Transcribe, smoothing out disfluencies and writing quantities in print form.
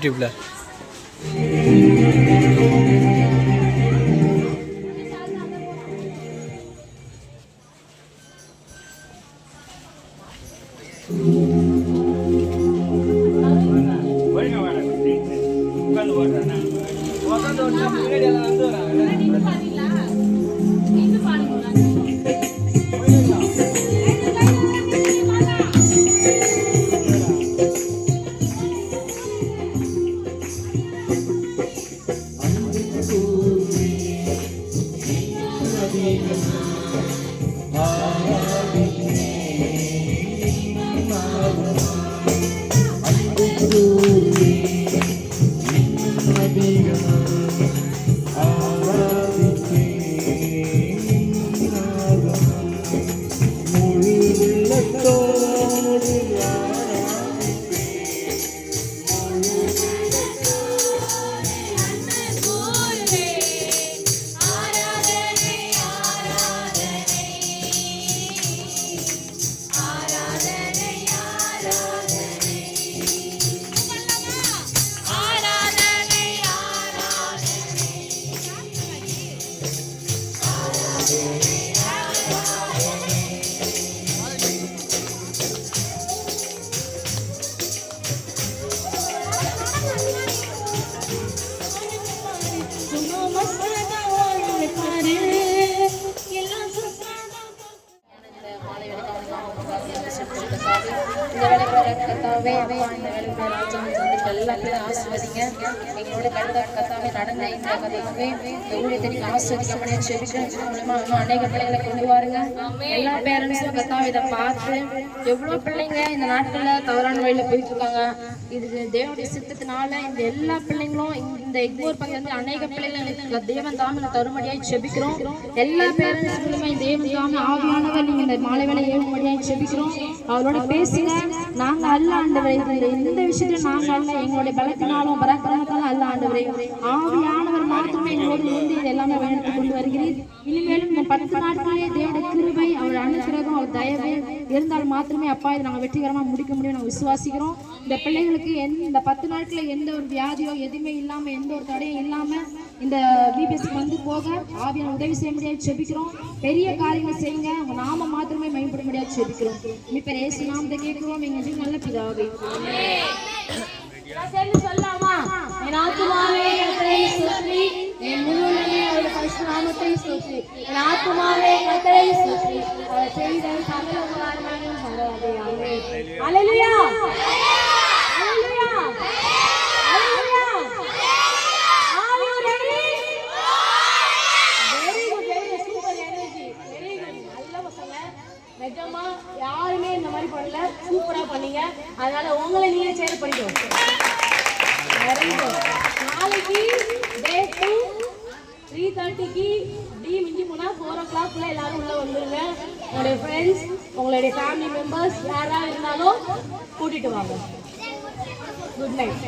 யூடியூப்ல ஆசிர்வதிங்க எங்களோட கருதா கத்தாவே நடந்த இந்த கதாவே ஊழியத்தை ஆசிர்வதிக்கப்பட செபிக்கிறேன் மூலமா இன்னும் அநேக பிள்ளைகளை கொண்டு வாருங்க. எல்லா பேரண்ட்ஸும் கத்தாவை இதை பார்த்து எவ்வளவு பிள்ளைங்க இந்த நாட்கள்ல தவறான வழியில போயிட்டு இருக்காங்க. இது தேவனுடைய சித்தத்தினால இந்த எல்லா பிள்ளைங்களும் இந்த எக்மோர் பக்கம் வந்து அநேக பிள்ளைங்களுக்கு தேவன் தாம தருமடியாய் செபிக்கிறோம். எல்லா பேரண்ட்ஸ் மூலமா தேவன் தாம ஆவியானவர் நீங்க இந்த மாலை வேலை ஏழுமடியாய் செபிக்கிறோம். அவரோட பேசுங்க. நாங்க அல்ல ஆண்டவரை இந்த விஷயத்துல நாங்க அல்ல எங்களுடைய பலத்தினாலும் பராக்கிரமத்தாலும் அல்ல ஆண்டவரை ஆவியானவர் மாத்திரமே எங்களோடு இருந்து இது எல்லாமே வழிநடத்தி கொண்டு வருகிறீர். இனிமேலும் இந்த 10 நாட்களே தேவனுடைய கிருபை அவர் அனுகிரகம் அவர் தயவு இருந்தால் மாத்திரமே அப்பா இதை நாங்கள் வெற்றிகரமாக முடிக்க முடியும் நாங்கள் விசுவாசிக்கிறோம். இந்த பிள்ளைகளுக்கு இந்த 10 நாட்களில் எந்த ஒரு வியாதியோ எதுவுமே இல்லாமல் எந்த ஒரு தடையும் இல்லாமல் இந்த பிபிஎஸ்சி வந்து போக ஆவியான உதவி செய்ய முடியாது செபிக்கிறோம். பெரிய காரியங்கள் செய்யுங்க. உங்க நாம மாத்திரமே மேம்பட முடியாது செபிக்கிறோம். இப்ப ஏசு நாமத்தை கேட்கிறோம் எங்க நல்ல பிதாவே. சேர்ந்து சொல்லலாமா? என் ஆத்துமாவே கர்த்தரை ஸ்தோத்திரி, என் முழு உள்ளமே அவருடைய பரிசுத்த நாமத்தை ஸ்தோத்திரி. என் ஆத்துமாவே கர்த்தரை ஸ்தோத்திரி, அவர் செய்த சகல உபகாரங்களையும் மறவாதே. ஆமென். ஹல்லேலூயா. ஹல்லேலூயா. ஹல்லேலூயா. Are you ready? Very good, very good. Super energy. Very good. நல்ல பசங்க. நிஜமா யாருமே இந்த மாதிரி பண்ணல, சூப்பரா பண்ணீங்க. அதனால உங்களை நீங்க சேர் பண்ணிக்கோங்க. நாளைக்கு டே 2 3:30க்கு டி மிஞ்சி போனா 4 o'clock எல்லாரும் உள்ள வந்துருங்க. உங்களுடைய ஃப்ரெண்ட்ஸ் உங்களுடைய ஃபேமிலி மெம்பர்ஸ் யாரா இருந்தாலும் கூட்டிட்டு வாங்க. Good night.